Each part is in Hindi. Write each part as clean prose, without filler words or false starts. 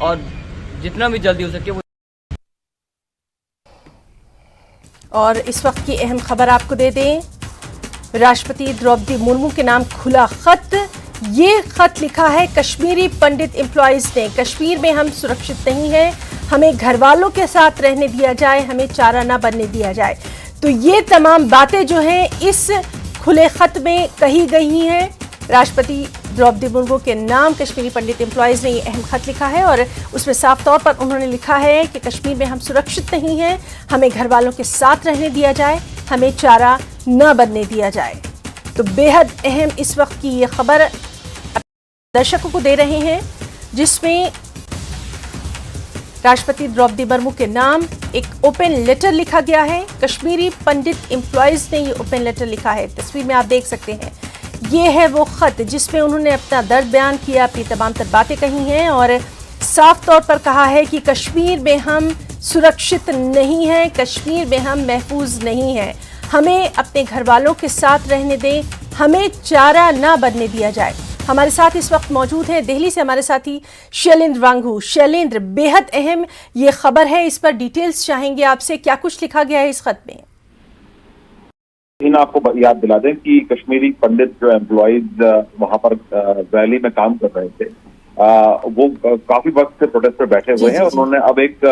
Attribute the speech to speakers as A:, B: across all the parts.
A: और जितना भी जल्दी हो सके वो।
B: और इस वक्त की अहम खबर आपको दे दें, राष्ट्रपति द्रौपदी मुर्मू के नाम खुला खत। ये खत लिखा है कश्मीरी पंडित एम्प्लॉयज ने। कश्मीर में हम सुरक्षित नहीं हैं, हमें घर वालों के साथ रहने दिया जाए, हमें चारा ना बनने दिया जाए। तो ये तमाम बातें जो हैं इस खुले खत में कही गई हैं। राष्ट्रपति द्रौपदी मुर्मू के नाम कश्मीरी पंडित एम्प्लॉयज ने ये अहम खत लिखा है और उसमें साफ तौर पर उन्होंने लिखा है कि कश्मीर में हम सुरक्षित नहीं हैं, हमें घर वालों के साथ रहने दिया जाए, हमें चारा न बनने दिया जाए। तो बेहद अहम इस वक्त की ये खबर दर्शकों को दे रहे हैं, जिसमें राष्ट्रपति द्रौपदी मुर्मू के नाम एक ओपन लेटर लिखा गया है। कश्मीरी पंडित एम्प्लॉयज ने ये ओपन लेटर लिखा है। तस्वीर में आप देख सकते हैं, ये है वो खत जिसमें उन्होंने अपना दर्द बयान किया, अपनी तमाम तर बातें कही हैं और साफ तौर पर कहा है कि कश्मीर में हम सुरक्षित नहीं हैं, कश्मीर में हम महफूज नहीं हैं, हमें अपने घर वालों के साथ रहने दें, हमें चारा ना बनने दिया जाए। हमारे साथ इस वक्त मौजूद है दिल्ली से हमारे साथी शैलेंद्र वांगू। शैलेंद्र, बेहद अहम ये खबर है, इस पर डिटेल्स चाहेंगे आपसे, क्या कुछ लिखा गया है इस खत में?
C: आपको याद दिला दें कि कश्मीरी पंडित जो एम्प्लॉइज वहां पर वैली में काम कर रहे थे, वो काफी वक्त से प्रोटेस्ट पर बैठे हुए हैं। उन्होंने अब एक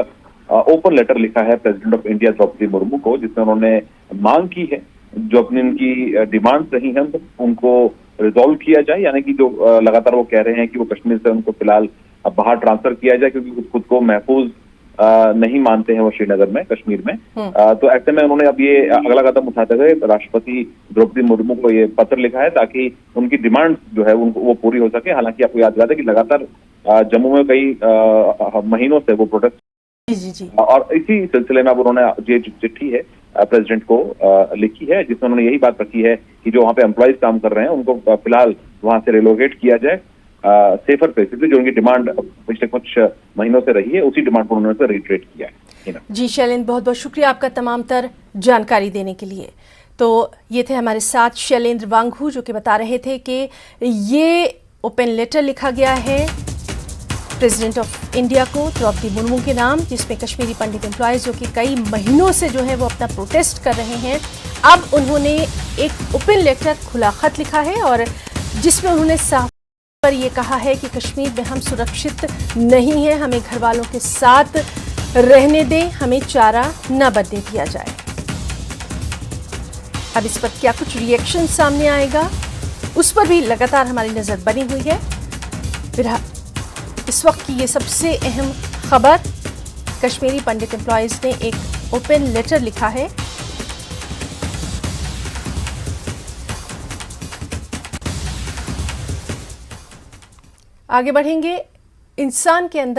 C: ओपन लेटर लिखा है president of India Droupadi Murmu को, जिसमें उन्होंने मांग की है जो अपनी उनकी डिमांड्स रही हैं उनको रिजॉल्व किया जाए, यानी कि जो लगातार वो कह रहे हैं कि वो कश्मीर से उनको फिलहाल बाहर ट्रांसफर किया जाए क्योंकि खुद को महफूज नहीं मानते हैं वो श्रीनगर में, कश्मीर में। तो ऐसे में उन्होंने अब ये अगला कदम उठाते हुए राष्ट्रपति द्रौपदी मुर्मू को ये पत्र लिखा है ताकि उनकी डिमांड जो है उनको वो पूरी हो सके। हालांकि आपको याद दिला दें कि लगातार जम्मू में कई महीनों से वो प्रोटेस्ट
B: जी।
C: और इसी सिलसिले में अब उन्होंने ये चिट्ठी है प्रेसिडेंट को लिखी है, जिसमें उन्होंने यही बात रखी है कि जो वहाँ पे एम्प्लॉइज काम कर रहे हैं उनको फिलहाल वहां से रिलोकेट किया जाए सेफर प्लेसेस पे। जो उनकी डिमांड पिछले कुछ महीनों से रही है उसी डिमांड को उन्होंने रिट्रेट किया है।
B: जी शैलेंद्र, बहुत बहुत शुक्रिया आपका तमाम तर जानकारी देने के लिए। तो ये थे हमारे साथ शैलेंद्र वांगू जो कि बता रहे थे कि ये ओपन लेटर लिखा गया है प्रेसिडेंट ऑफ इंडिया को द्रौपदी मुर्मू के नाम, जिसमें कश्मीरी पंडित एम्प्लॉयज जो कि कई महीनों से जो है वो अपना प्रोटेस्ट कर रहे हैं, अब उन्होंने एक ओपन लेटर खुला खत लिखा है और जिसमें उन्होंने साफ पर ये कहा है कि कश्मीर में हम सुरक्षित नहीं हैं, हमें घर वालों के साथ रहने दें, हमें चारा न बनने दिया जाए। अब इस पर क्या कुछ रिएक्शन सामने आएगा उस पर भी लगातार हमारी नजर बनी हुई है। इस वक्त की ये सबसे अहम खबर, कश्मीरी पंडित एम्प्लॉयज ने एक ओपन लेटर लिखा है। आगे बढ़ेंगे। इंसान के अंदर